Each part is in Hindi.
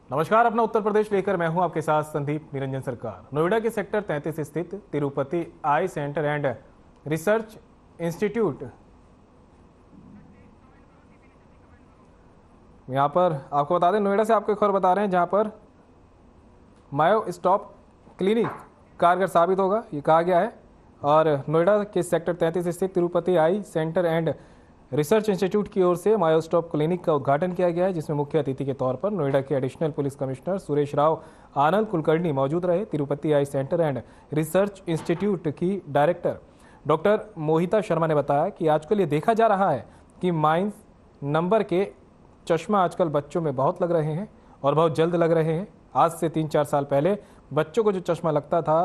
नमस्कार, अपना उत्तर प्रदेश लेकर मैं हूं आपके साथ संदीप निरंजन सरकार। नोएडा के सेक्टर 33 स्थित Tirupati eye centre and research institute, यहां पर आपको बता दें, नोएडा से आपको एक खबर बता रहे हैं जहां पर मायो स्टॉप क्लिनिक कारगर साबित होगा, ये कहा गया है। और नोएडा के सेक्टर 33 स्थित Tirupati eye centre and research institute की ओर से मायोस्टॉप क्लिनिक का उद्घाटन किया गया है, जिसमें मुख्य अतिथि के तौर पर नोएडा के additional police commissioner Suresh Rao Anand Kulkarni मौजूद रहे। Tirupati eye centre and research institute की डायरेक्टर डॉक्टर मोहिता शर्मा ने बताया कि आजकल ये देखा जा रहा है कि माइनस नंबर के चश्मा आजकल बच्चों में बहुत लग रहे हैं और बहुत जल्द लग रहे हैं। आज से 3-4 साल पहले बच्चों को जो चश्मा लगता था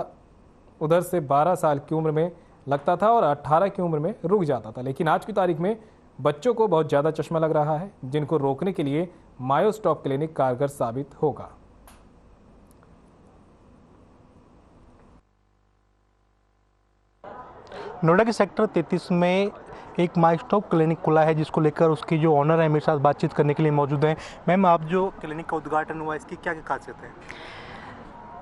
उधर से 12 साल की उम्र में लगता था और 18 की उम्र में रुक जाता था, लेकिन आज की तारीख में बच्चों को बहुत ज़्यादा चश्मा लग रहा है, जिनको रोकने के लिए मायोस्टॉप क्लिनिक कारगर साबित होगा। नोएडा के सेक्टर 33 में एक मायोस्टॉप क्लिनिक खुला है, जिसको लेकर उसकी जो ऑनर है मेरे साथ बातचीत करने के लिए मौजूद हैं। मैम, आप जो क्लिनिक का उद्घाटन हुआ, इसकी क्या क्या खासियत है?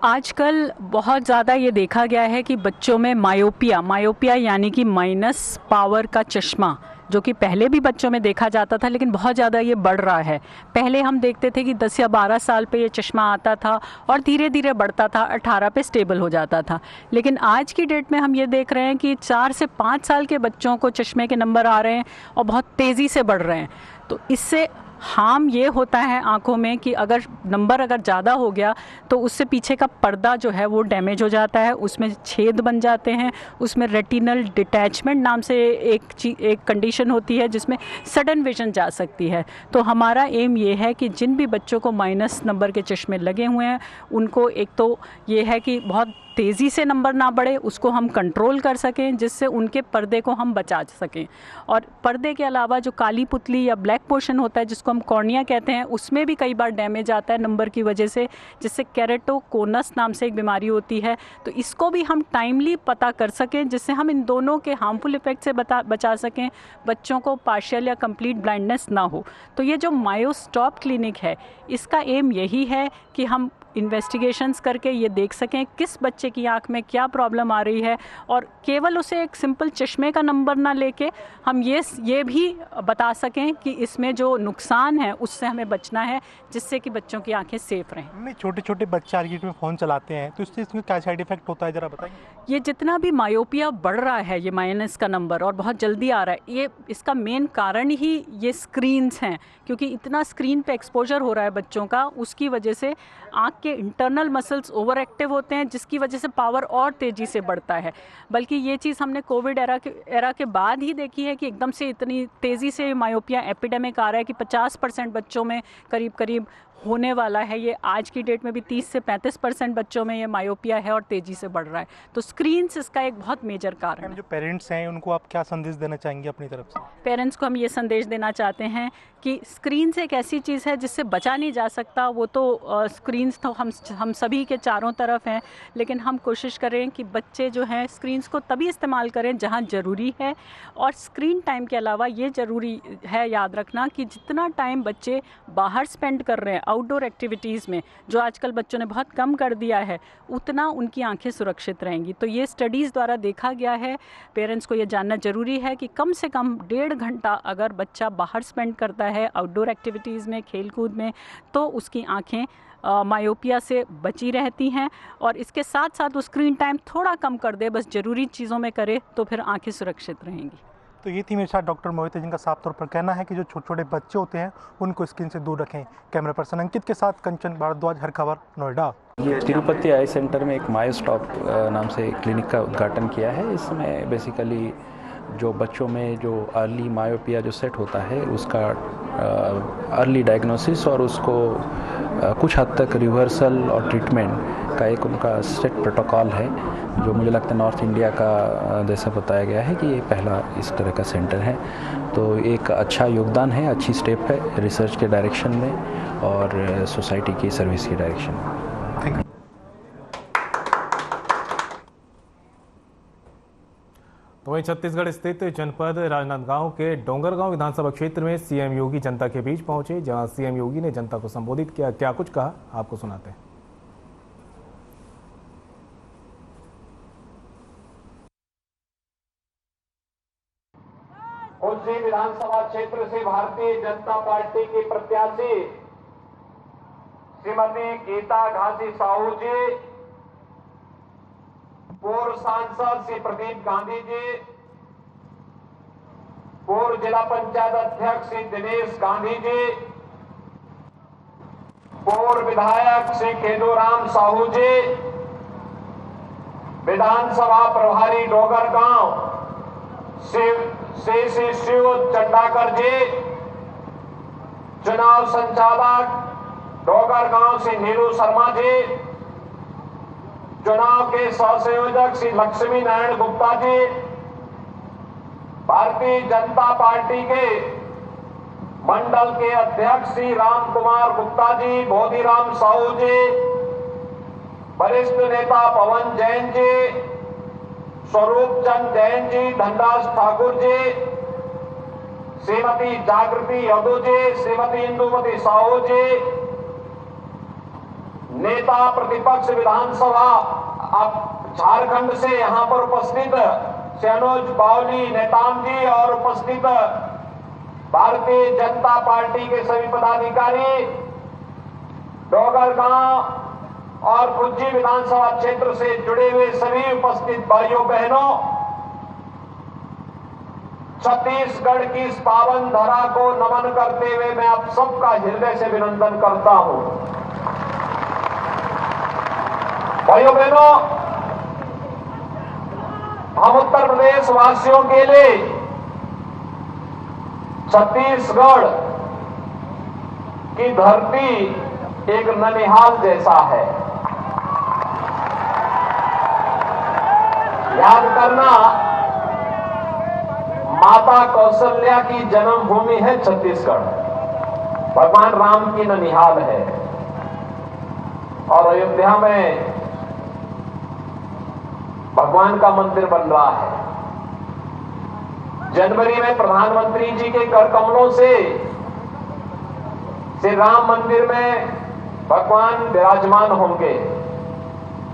आजकल बहुत ज़्यादा ये देखा गया है कि बच्चों में मायोपिया यानी कि माइनस पावर का चश्मा, जो कि पहले भी बच्चों में देखा जाता था, लेकिन बहुत ज़्यादा ये बढ़ रहा है। पहले हम देखते थे कि 10 या 12 साल पे ये चश्मा आता था और धीरे धीरे बढ़ता था, 18 पे स्टेबल हो जाता था। लेकिन आज की डेट में हम ये देख रहे हैं कि 4 से 5 साल के बच्चों को चश्मे के नंबर आ रहे हैं और बहुत तेज़ी से बढ़ रहे हैं। तो इससे हार्म ये होता है आंखों में कि अगर नंबर ज़्यादा हो गया तो उससे पीछे का पर्दा जो है वो डैमेज हो जाता है, उसमें छेद बन जाते हैं, उसमें रेटिनल डिटैचमेंट नाम से एक कंडीशन होती है जिसमें सडन विजन जा सकती है। तो हमारा एम ये है कि जिन भी बच्चों को माइनस नंबर के चश्मे लगे हुए हैं उनको एक तो ये है कि बहुत तेज़ी से नंबर ना बढ़े, उसको हम कंट्रोल कर सकें, जिससे उनके पर्दे को हम बचा सकें। और पर्दे के अलावा जो काली पुतली या ब्लैक पोर्शन होता है, जिसको हम कॉर्निया कहते हैं, उसमें भी कई बार डैमेज आता है नंबर की वजह से, जिससे केरेटोकोनस नाम से एक बीमारी होती है। तो इसको भी हम टाइमली पता कर सकें, जिससे हम इन दोनों के हार्मफुल इफेक्ट से बचा सकें, बच्चों को पार्शियल या कंप्लीट ब्लाइंडनेस ना हो। तो ये जो मायोस्टॉप क्लिनिक है, इसका एम यही है कि हम इन्वेस्टिगेशंस करके ये देख सकें किस बच्चे की आंख में क्या प्रॉब्लम आ रही है, और केवल उसे एक सिंपल चश्मे का नंबर ना लेके हम ये भी बता सकें कि इसमें जो नुकसान है उससे हमें बचना है, जिससे कि बच्चों की आंखें सेफ रहें। छोटे छोटे बच्चे आर्किट में फ़ोन चलाते हैं, तो इससे इसमें क्या साइड इफेक्ट होता है, ज़रा बताएंगे? ये जितना भी मायोपिया बढ़ रहा है, ये माइनस का नंबर और बहुत जल्दी आ रहा है, ये इसका मेन कारण ही ये स्क्रीन्स हैं, क्योंकि इतना स्क्रीन पे एक्सपोजर हो रहा है बच्चों का, उसकी वजह से आँख के इंटरनल मसल्स ओवर एक्टिव होते हैं, जिसकी वजह से पावर और तेज़ी से बढ़ता है। बल्कि ये चीज़ हमने कोविड एरा के बाद ही देखी है कि एकदम से इतनी तेज़ी से मायोपिया एपिडेमिक आ रहा है कि 50% बच्चों में करीब होने वाला है। ये आज की डेट में भी 30 से 35% बच्चों में ये मायोपिया है और तेज़ी से बढ़ रहा है। तो स्क्रीन्स इसका एक बहुत मेजर कारण है। जो पेरेंट्स हैं उनको आप क्या संदेश देना चाहेंगे अपनी तरफ से? पेरेंट्स को हम ये संदेश देना चाहते हैं कि स्क्रीन से एक ऐसी चीज़ है जिससे बचा नहीं जा सकता। वो तो स्क्रीन्स तो हम सभी के चारों तरफ हैं, लेकिन हम कोशिश करें कि बच्चे जो हैं स्क्रीन्स को तभी इस्तेमाल करें जहाँ ज़रूरी है। और स्क्रीन टाइम के अलावा ये ज़रूरी है याद रखना कि जितना टाइम बच्चे बाहर स्पेंड कर रहे हैं आउटडोर एक्टिविटीज़ में, जो आजकल बच्चों ने बहुत कम कर दिया है, उतना उनकी आंखें सुरक्षित रहेंगी। तो ये स्टडीज़ द्वारा देखा गया है। पेरेंट्स को ये जानना ज़रूरी है कि कम से कम 1.5 घंटा अगर बच्चा बाहर स्पेंड करता है आउटडोर एक्टिविटीज़ में, खेल कूद में, तो उसकी आंखें मायोपिया से बची रहती हैं। और इसके साथ साथ वो स्क्रीन टाइम थोड़ा कम कर दे, बस ज़रूरी चीज़ों में करे, तो फिर आंखें सुरक्षित रहेंगी। तो ये थी मेरे साथ डॉक्टर मोहिता, जिनका साफ तौर पर कहना है कि जो छोटे छोटे बच्चे होते हैं उनको स्क्रीन से दूर रखें। कैमरा पर्सन अंकित के साथ कंचन भारद्वाज, हर खबर, नोएडा। तिरुपति आई सेंटर में एक मायोस्टॉप नाम से क्लिनिक का उद्घाटन किया है। इसमें बेसिकली जो बच्चों में जो अर्ली मायोपिया जो सेट होता है उसका अर्ली डायग्नोसिस और उसको कुछ हद तक रिवर्सल और ट्रीटमेंट का एक उनका सेट प्रोटोकॉल है, जो मुझे लगता है नॉर्थ इंडिया का जैसा बताया गया है कि ये पहला इस तरह का सेंटर है। तो एक अच्छा योगदान है, अच्छी स्टेप है रिसर्च के डायरेक्शन में और सोसाइटी की सर्विस की डायरेक्शन में। Thank you. तो वहीं छत्तीसगढ़ स्थित जनपद राजनांदगांव के डोंगरगांव विधानसभा क्षेत्र में सीएम योगी जनता के बीच पहुंचे, जहां सीएम योगी ने जनता को संबोधित किया। क्या कुछ कहा, आपको सुनाते हैं। कुल्सी विधानसभा क्षेत्र से भारतीय जनता पार्टी की प्रत्याशी श्रीमती गीता घासी साहू जी, पूर्व सांसद श्री प्रदीप गांधी जी, पूर्व जिला पंचायत अध्यक्ष श्री दिनेश गांधी जी, पूर्व विधायक श्री केदूराम साहू जी, विधानसभा प्रभारी डोंगरगांव श्री शिव चंडाकर जी, चुनाव संचालक डोंगरगांव श्री नीरू शर्मा जी, चुनाव के सहसंयोजक श्री लक्ष्मी नारायण गुप्ता जी, भारतीय जनता पार्टी के मंडल के अध्यक्ष श्री राम कुमार गुप्ता जी, बोधीराम साहू जी, वरिष्ठ नेता पवन जैन जी, स्वरूप चंद जैन जी, धनराज ठाकुर जी, श्रीमती जागृति यदु जी, श्रीमती इंदुमती साहू जी, नेता प्रतिपक्ष विधानसभा अब झारखंड से यहां पर उपस्थित शहनोज बावली नेताम जी और उपस्थित भारतीय जनता पार्टी के सभी पदाधिकारी, डोंगरगांव और कुज्जी विधानसभा क्षेत्र से जुड़े हुए सभी उपस्थित भाइयों बहनों, छत्तीसगढ़ की इस पावन धरा को नमन करते हुए मैं आप सबका हृदय से अभिनंदन करता हूं। भाइयों बहनों, हम उत्तर प्रदेश वासियों के लिए छत्तीसगढ़ की धरती एक ननिहाल जैसा है। याद करना, माता कौशल्या की जन्मभूमि है छत्तीसगढ़, भगवान राम की ननिहाल है। और अयोध्या में भगवान का मंदिर बन रहा है। जनवरी में प्रधानमंत्री जी के कर कमलों से श्री राम मंदिर में भगवान विराजमान होंगे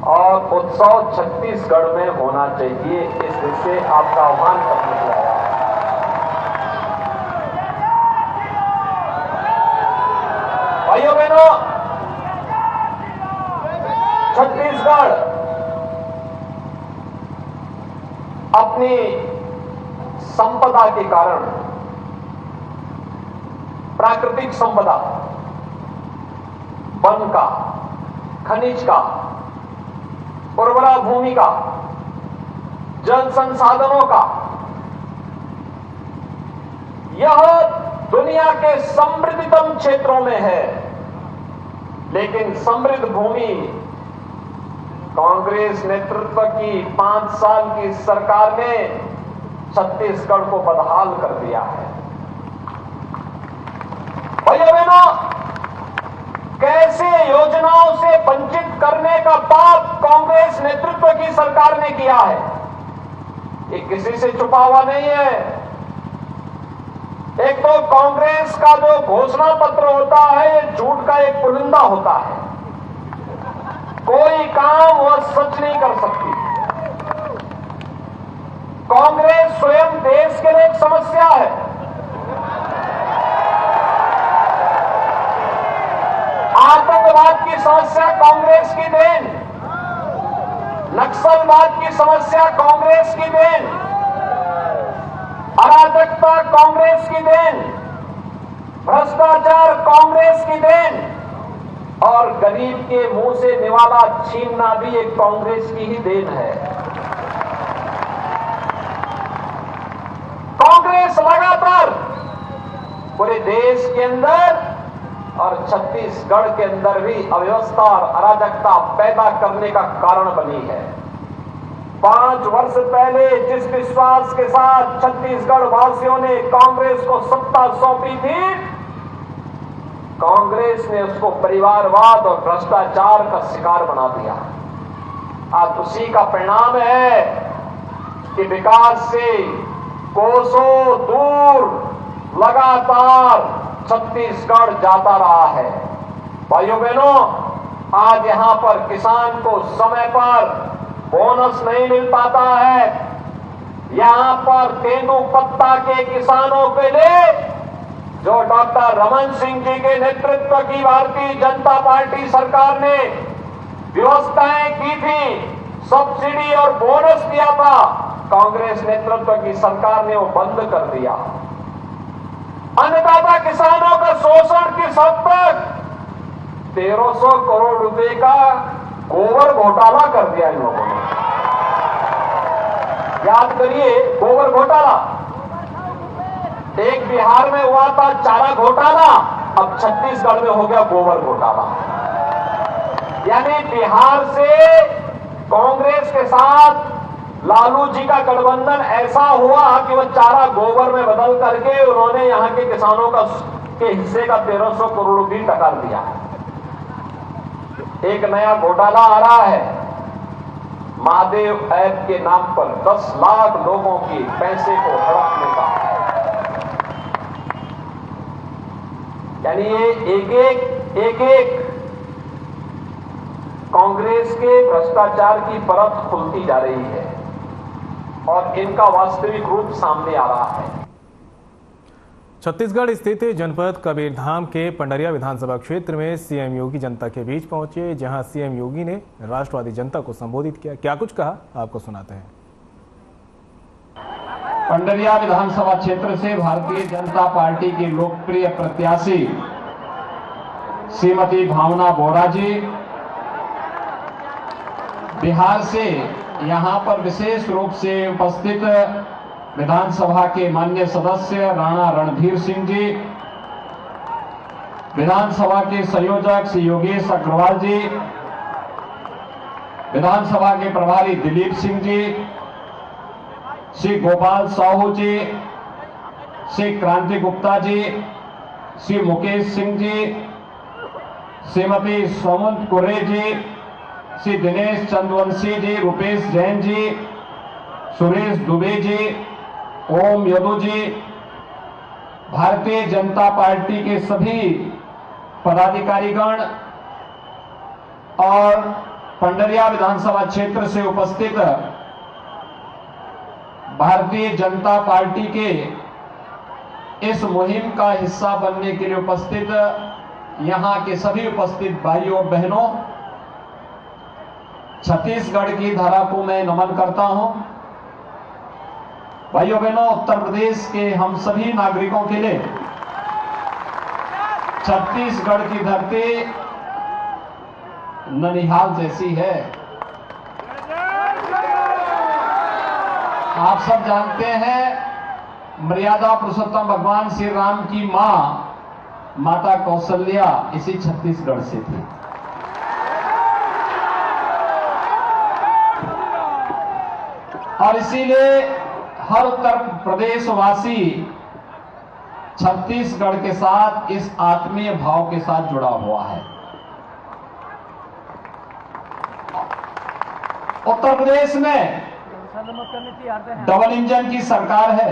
और उत्सव छत्तीसगढ़ में होना चाहिए। इस विषय आपका आह्वान करने के आया। भाइयों बहनों, छत्तीसगढ़ अपनी संपदा के कारण, प्राकृतिक संपदा, वन का, खनिज का, उर्वरा भूमि का, जल संसाधनों का, यह दुनिया के समृद्धतम क्षेत्रों में है। लेकिन समृद्ध भूमि कांग्रेस नेतृत्व की 5 साल की सरकार ने छत्तीसगढ़ को बदहाल कर दिया है। भाइयों बहनों, कैसे योजनाओं से वंचित करने का पाप कांग्रेस नेतृत्व की सरकार ने किया है, ये किसी से छुपा हुआ नहीं है। एक तो कांग्रेस का जो घोषणा पत्र होता है, ये झूठ का एक पुलिंदा होता है। कोई काम वह सच नहीं कर सकती। कांग्रेस स्वयं देश के लिए एक समस्या है। आतंकवाद की समस्या कांग्रेस की देन, नक्सलवाद की समस्या कांग्रेस की देन, अराजकता कांग्रेस की देन, भ्रष्टाचार कांग्रेस की देन और गरीब के मुंह से निवाला छीनना भी एक कांग्रेस की ही देन है। कांग्रेस लगातार पूरे देश के अंदर और छत्तीसगढ़ के अंदर भी अव्यवस्था और अराजकता पैदा करने का कारण बनी है। 5 वर्ष पहले जिस विश्वास के साथ छत्तीसगढ़ वासियों ने कांग्रेस को सत्ता सौंपी थी, कांग्रेस ने उसको परिवारवाद और भ्रष्टाचार का शिकार बना दिया। आज उसी का परिणाम है कि विकास से कोसों दूर लगातार छत्तीसगढ़ जाता रहा है। भाइयों बहनों, आज यहां पर किसान को समय पर बोनस नहीं मिल पाता है। यहां पर तेंदूपत्ता के किसानों के लिए जो डॉक्टर रमन सिंह जी के नेतृत्व की भारतीय जनता पार्टी सरकार ने व्यवस्थाएं की थी, सब्सिडी और बोनस दिया था, कांग्रेस नेतृत्व की सरकार ने वो बंद कर दिया। अन्नदाता किसानों का शोषण किस हद तक, 1300 करोड़ रुपए का गोबर घोटाला कर दिया इन लोगों ने। याद करिए, गोबर घोटाला एक बिहार में हुआ था, चारा घोटाला, अब छत्तीसगढ़ में हो गया गोबर घोटाला। यानी बिहार से कांग्रेस के साथ लालू जी का गठबंधन ऐसा हुआ कि वह चारा गोबर में बदल करके उन्होंने यहां के किसानों का के हिस्से का 1300 करोड़ रुपये टकर दिया है। एक नया घोटाला आ रहा है, महादेव ऐप के नाम पर 10 लाख लोगों के पैसे को हड़पने का। यानी ये एक एक कांग्रेस के भ्रष्टाचार की परत खुलती जा रही है और इनका वास्तविक रूप सामने आ रहा है। छत्तीसगढ़ स्थित जनपद कबीरधाम के पंडरिया विधानसभा क्षेत्र में सीएम योगी जनता के बीच पहुंचे, जहां सीएम योगी ने राष्ट्रवादी जनता को संबोधित किया। क्या कुछ कहा, आपको सुनाते हैं। पंडरिया विधानसभा क्षेत्र से भारतीय जनता पार्टी की लोकप्रिय प्रत्याशी श्रीमती भावना बोरा जी बिहार से यहां पर विशेष रूप से उपस्थित विधानसभा के माननीय सदस्य राणा रणधीर सिंह जी, विधानसभा के संयोजक श्री योगेश अग्रवाल जी, विधानसभा के प्रभारी दिलीप सिंह जी, श्री गोपाल साहू जी, श्री क्रांति गुप्ता जी, श्री मुकेश सिंह जी, श्रीमती सोमंत कुरे जी, श्री दिनेश चंद्रवंशी जी, रूपेश जैन जी, सुरेश दुबे जी, ओम यदु जी, भारतीय जनता पार्टी के सभी पदाधिकारीगण और पंडरिया विधानसभा क्षेत्र से उपस्थित भारतीय जनता पार्टी के इस मुहिम का हिस्सा बनने के लिए उपस्थित यहां के सभी उपस्थित भाइयों और बहनों, छत्तीसगढ़ की धरा को मैं नमन करता हूं। भाइयों बहनों, उत्तर प्रदेश के हम सभी नागरिकों के लिए छत्तीसगढ़ की धरती ननिहाल जैसी है। आप सब जानते हैं, मर्यादा पुरुषोत्तम भगवान श्री राम की मां माता कौशल्या इसी छत्तीसगढ़ से थी। और इसीलिए हर उत्तर प्रदेश वासी छत्तीसगढ़ के साथ इस आत्मीय भाव के साथ जुड़ा हुआ है। उत्तर प्रदेश में डबल इंजन की सरकार है।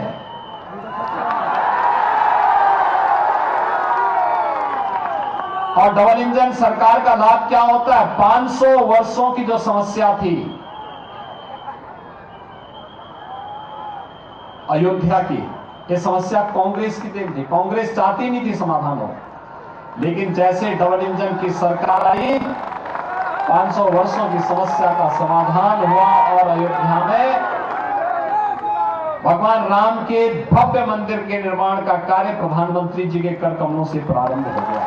और डबल इंजन सरकार का लाभ क्या होता है? 500 वर्षों की जो समस्या थी अयोध्या की, ये समस्या कांग्रेस की थी। कांग्रेस चाहती नहीं थी समाधान हो, लेकिन जैसे डबल इंजन की सरकार आई, 500 वर्षों की समस्या का समाधान हुआ और अयोध्या में भगवान राम के भव्य मंदिर के निर्माण का कार्य प्रधानमंत्री जी के कर कमलों से प्रारंभ हो गया।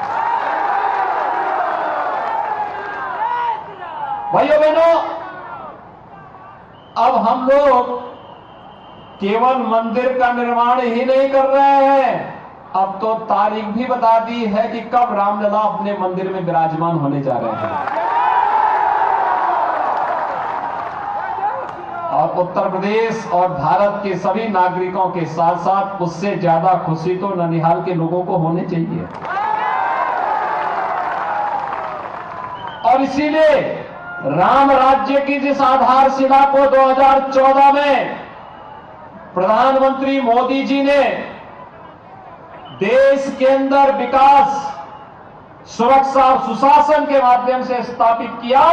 भाइयों बहनों, अब हम लोग केवल मंदिर का निर्माण ही नहीं कर रहे हैं, अब तो तारीख भी बता दी है कि कब रामलला अपने मंदिर में विराजमान होने जा रहे हैं। और उत्तर प्रदेश और भारत के सभी नागरिकों के साथ साथ उससे ज्यादा खुशी तो ननिहाल के लोगों को होनी चाहिए। और इसीलिए राम राज्य की जिस आधारशिला को 2014 में प्रधानमंत्री मोदी जी ने देश के अंदर विकास, सुरक्षा और सुशासन के माध्यम से स्थापित किया,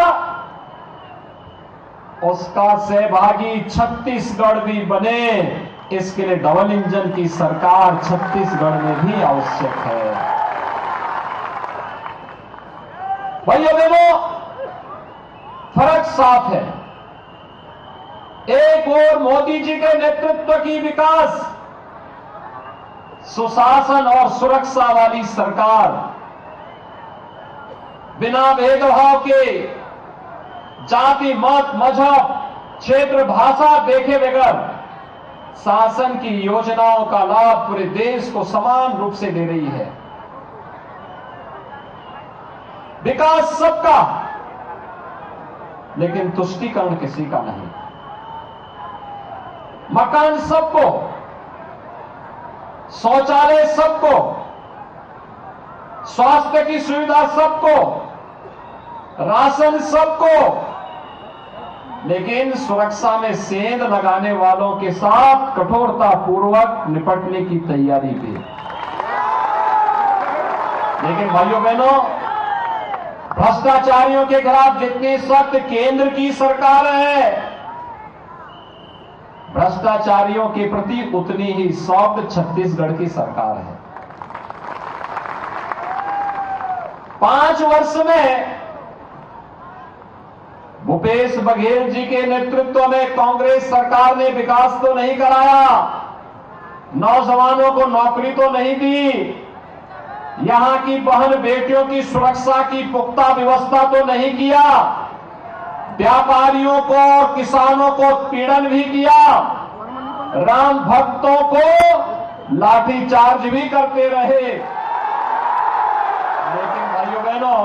उसका सहभागी छत्तीसगढ़ भी बने, इसके लिए डबल इंजन की सरकार छत्तीसगढ़ में भी आवश्यक है। भाइयों बहनों, फर्क साफ है। एक और मोदी जी के नेतृत्व की विकास, सुशासन और सुरक्षा वाली सरकार, बिना भेदभाव के, जाति, मत, मजहब, क्षेत्र, भाषा देखे बगैर शासन की योजनाओं का लाभ पूरे देश को समान रूप से दे रही है। विकास सबका, लेकिन तुष्टीकरण किसी का नहीं। मकान सबको, शौचालय सबको, स्वास्थ्य की सुविधा सबको, राशन सबको, लेकिन सुरक्षा में सेंध लगाने वालों के साथ कठोरता पूर्वक निपटने की तैयारी भी। लेकिन भाइयों बहनों, भ्रष्टाचारियों के खिलाफ जितनी सख्त केंद्र की सरकार है, भ्रष्टाचारियों के प्रति उतनी ही सख्त छत्तीसगढ़ की सरकार है। 5 वर्ष में भूपेश बघेल जी के नेतृत्व में कांग्रेस सरकार ने विकास तो नहीं कराया, नौजवानों को नौकरी तो नहीं दी, यहां की बहन बेटियों की सुरक्षा की पुख्ता व्यवस्था तो नहीं किया, व्यापारियों को और किसानों को पीड़न भी किया, राम भक्तों को लाठीचार्ज भी करते रहे। लेकिन भाइयों बहनों,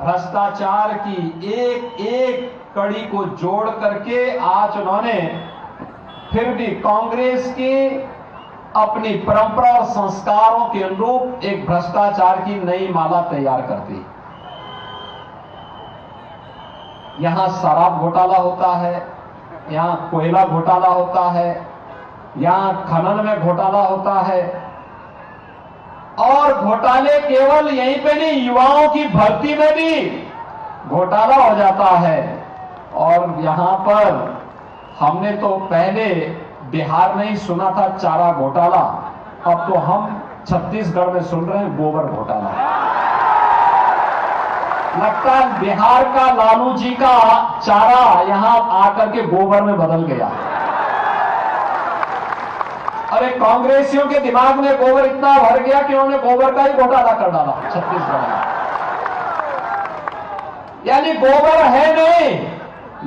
भ्रष्टाचार की एक एक कड़ी को जोड़ करके आज उन्होंने फिर भी कांग्रेस की अपनी परंपरा और संस्कारों के अनुरूप एक भ्रष्टाचार की नई माला तैयार कर दी। यहां शराब घोटाला होता है, यहां कोयला घोटाला होता है, यहां खनन में घोटाला होता है, और घोटाले केवल यहीं पे नहीं, युवाओं की भर्ती में भी घोटाला हो जाता है। और यहां पर हमने तो पहले बिहार में ही सुना था चारा घोटाला, अब तो हम छत्तीसगढ़ में सुन रहे हैं गोबर घोटाला। लगता है बिहार का लालू जी का चारा यहां आकर के गोबर में बदल गया। अरे कांग्रेसियों के दिमाग में गोबर इतना भर गया कि उन्होंने गोबर का ही घोटाला कर डाला छत्तीसगढ़ में। यानी गोबर है नहीं,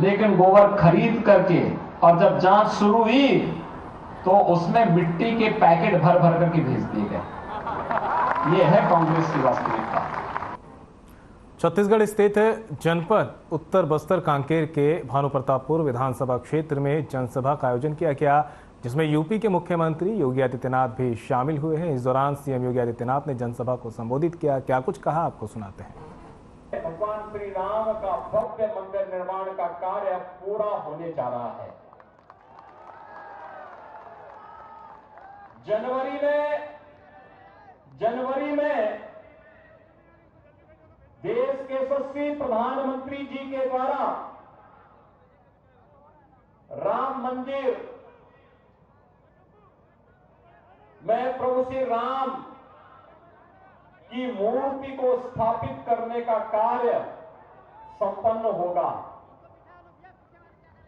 लेकिन गोबर खरीद करके, और जब जांच शुरू हुई तो उसमें मिट्टी के पैकेट भर भर करके भेज दिए गए। ये है कांग्रेस की वास्तविकता। छत्तीसगढ़ स्थित जनपद उत्तर बस्तर कांकेर के भानुप्रतापपुर विधानसभा क्षेत्र में जनसभा का आयोजन किया गया, जिसमें यूपी के मुख्यमंत्री योगी आदित्यनाथ भी शामिल हुए हैं। इस दौरान सीएम योगी आदित्यनाथ ने जनसभा को संबोधित किया। क्या कुछ कहा, आपको सुनाते हैं। भगवान श्री राम का भव्य मंदिर निर्माण का कार्य पूरा होने जा रहा है। जनवरी में देश के यशस्वी प्रधानमंत्री जी के द्वारा राम मंदिर में प्रभु श्री राम की मूर्ति को स्थापित करने का कार्य संपन्न होगा।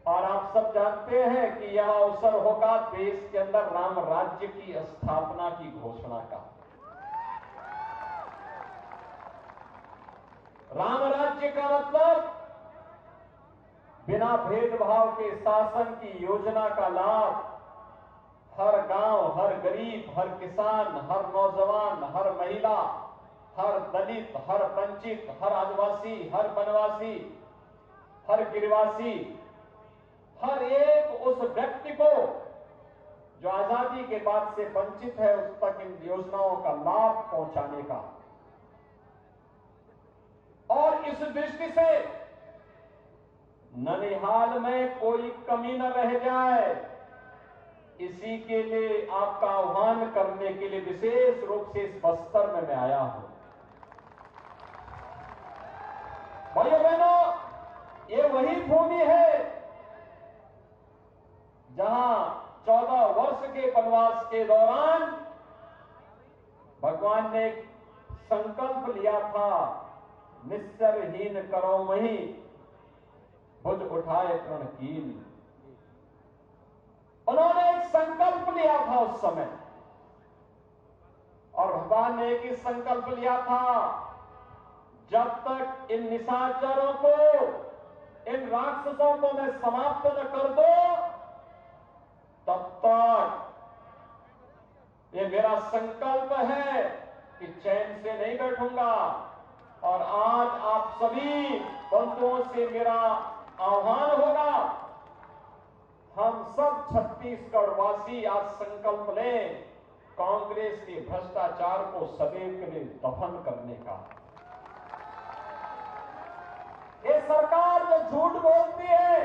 और आप सब जानते हैं कि यह अवसर होगा देश के अंदर राम राज्य की स्थापना की घोषणा का। राम राज्य का मतलब बिना भेदभाव के शासन की योजना का लाभ हर गांव, हर गरीब, हर किसान, हर नौजवान, हर महिला, हर दलित, हर वंचित, हर आदिवासी, हर वनवासी, हर गिरिवासी, हर एक उस व्यक्ति को जो आजादी के बाद से वंचित है, उस तक इन योजनाओं का लाभ पहुंचाने का। और इस दृष्टि से ननिहाल में कोई कमी न रह जाए, इसी के लिए आपका आह्वान करने के लिए विशेष रूप से इस बस्तर में मैं आया हूं। भाइयों बहनों, ये वही भूमि है जहां 14 वर्ष के वनवास के दौरान भगवान ने एक संकल्प लिया था, निश्चरहीन करो मही भुज उठाए तृणकील। उन्होंने एक संकल्प लिया था उस समय, और भगवान ने एक ही संकल्प लिया था, जब तक इन निशाचरों को, इन राक्षसों को मैं समाप्त न कर दो, तब तक ये मेरा संकल्प है कि चैन से नहीं बैठूंगा। और आज आप सभी बंधुओं से मेरा आह्वान होगा, हम सब छत्तीसगढ़ वासी आज संकल्प लें कांग्रेस के भ्रष्टाचार को सदैव के लिए दफन करने का। ये सरकार जो झूठ बोलती है,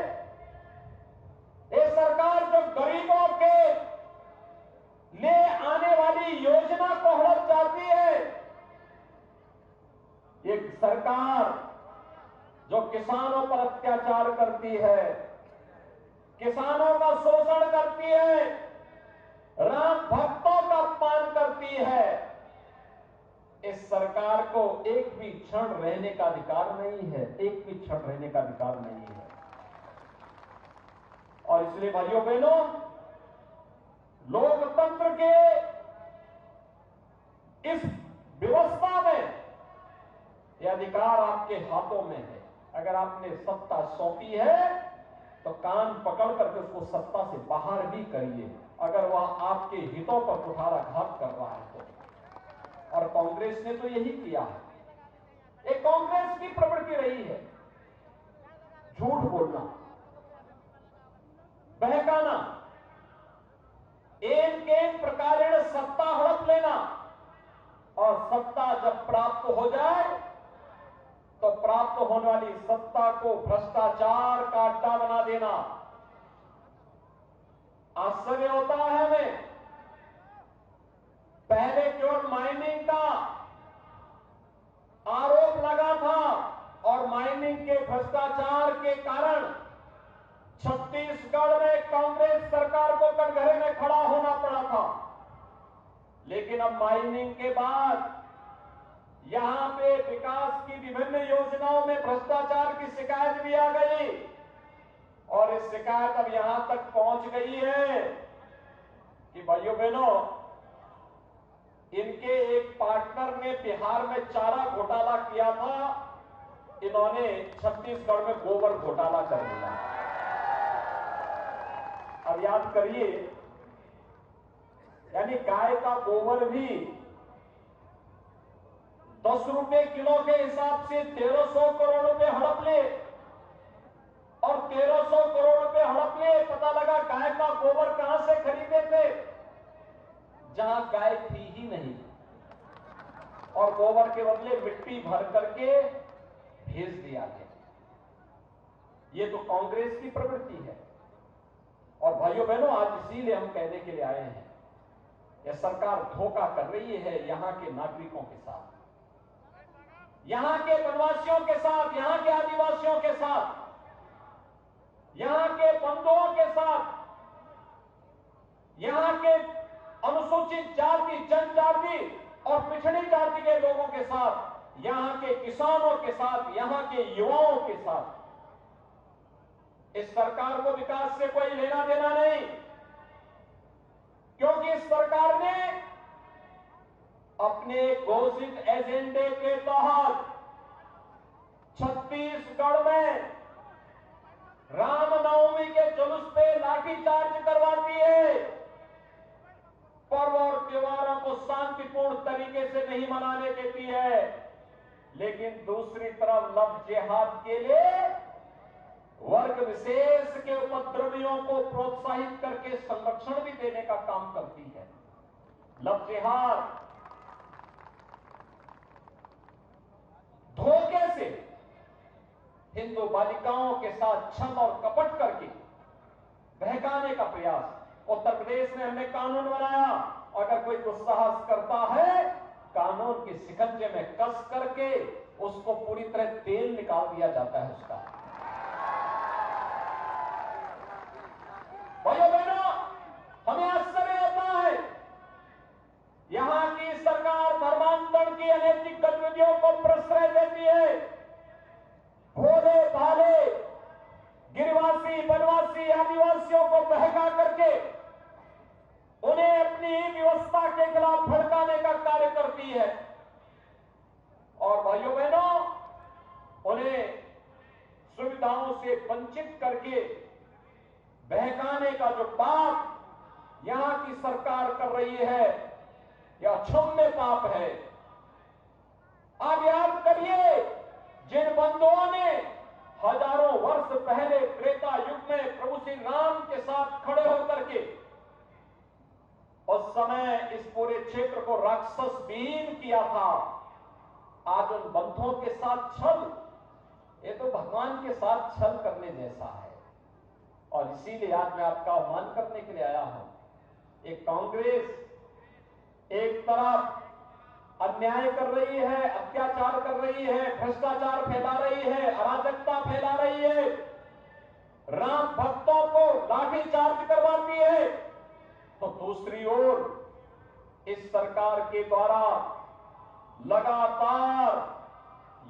ये सरकार जो गरीबों के लिए आने वाली योजना को हड़प जाती है, ये सरकार जो किसानों पर अत्याचार करती है, किसानों का शोषण करती है, राम भक्तों का अपमान करती है, इस सरकार को एक भी क्षण रहने का अधिकार नहीं है, एक भी क्षण रहने का अधिकार नहीं है। और इसलिए भाइयों बहनों, लोकतंत्र के इस व्यवस्था में यह अधिकार आपके हाथों में है। अगर आपने सत्ता सौंपी है तो कान पकड़ करके उसको सत्ता से बाहर भी करिए, अगर वह आपके हितों पर कुठाराघात कर रहा है तो। और कांग्रेस ने तो यही किया है। एक कांग्रेस की प्रवृत्ति रही है झूठ बोलना, बहकाना, एक प्रकारेण सत्ता हड़प लेना, और सत्ता जब प्राप्त हो जाए तो प्राप्त होने वाली सत्ता को भ्रष्टाचार का अड्डा बना देना। आश्चर्य होता है हमें, पहले केवल माइनिंग का आरोप लगा था और माइनिंग के भ्रष्टाचार के कारण छत्तीसगढ़ में कांग्रेस सरकार को कटघरे में खड़ा होना पड़ा था। लेकिन अब माइनिंग के बाद यहां पे विकास की विभिन्न योजनाओं में भ्रष्टाचार की शिकायत भी आ गई, और इस शिकायत अब यहां तक पहुंच गई है कि भाइयों बहनों, इनके एक पार्टनर ने बिहार में चारा घोटाला किया था, इन्होंने छत्तीसगढ़ में गोबर घोटाला कर दिया। अब याद करिए, यानी गाय का गोबर भी 10 रुपए किलो के हिसाब से 1300 करोड़ रुपए हड़प ले, और 1300 करोड़ रुपए हड़प ले। पता लगा गाय का गोबर कहां से खरीदे थे, जहां गाय थी ही नहीं, और गोबर के बदले मिट्टी भर करके भेज दिया गया। ये तो कांग्रेस की प्रवृत्ति है। और भाइयों बहनों, आज इसीलिए हम कहने के लिए आए हैं, यह सरकार धोखा कर रही है यहां के नागरिकों के साथ, यहां के वनवासियों के साथ, यहां के आदिवासियों के साथ, यहां के बंधुओं के साथ, यहां के अनुसूचित जाति, जनजाति और पिछड़ी जाति के लोगों के साथ, यहां के किसानों के साथ, यहां के युवाओं के साथ। इस सरकार को विकास से कोई लेना देना नहीं, क्योंकि इस सरकार ने अपने घोषित एजेंडे के तहत छत्तीसगढ़ में रामनवमी के जुलूस पे लाठीचार्ज करवाती है, पर्व और त्योहारों को शांतिपूर्ण तरीके से नहीं मनाने देती है, लेकिन दूसरी तरफ लव जिहाद के लिए वर्ग विशेष के उपद्रवियों को प्रोत्साहित करके संरक्षण भी देने का काम करती है। लव जिहाद धोखे से हिंदू बालिकाओं के साथ छल और कपट करके बहकाने का प्रयास, उत्तर प्रदेश में हमने कानून बनाया, अगर कोई दुस्साहस करता है कानून के शिकंजे में कस करके उसको पूरी तरह तेल निकाल दिया जाता है उसका। भाइयों बहनों, हमें आश्चर्य होता है यहां की सरकार धर्मांतरण की अनैतिक गतिविधियों को प्रश्रय देती है। भोले भाले गिरिवासी, वनवासी, आदिवासियों को बहका करके उन्हें अपनी व्यवस्था के खिलाफ भड़काने का कार्य करती है और भाइयों बहनों, उन्हें सुविधाओं से वंचित करके बहकाने का जो पाप यहां की सरकार कर रही है यह क्षम्य पाप है। आप याद करिए, जिन बंधुओं ने हजारों वर्ष पहले त्रेता युग में प्रभु श्री राम के साथ खड़े होकर के उस समय इस पूरे क्षेत्र को राक्षस विहीन किया था, आज उन बंधुओं के साथ छल, ये तो भगवान के साथ छल करने जैसा है। और इसीलिए आज मैं आपका आह्वान करने के लिए आया हूं। एक कांग्रेस एक तरफ अन्याय कर रही है, अत्याचार कर रही है, भ्रष्टाचार फैला रही है, अराजकता फैला रही है, राम भक्तों को लाठीचार्ज करवाती है, तो दूसरी ओर इस सरकार के द्वारा लगातार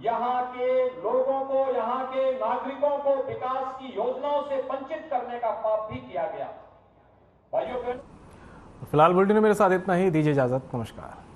यहां के लोगों को, यहां के नागरिकों को विकास की योजनाओं से वंचित करने का पाप भी किया गया। भाइयों बहनों, फिलहाल बुलेटिन में मेरे साथ इतना ही, दीजिए इजाजत, नमस्कार।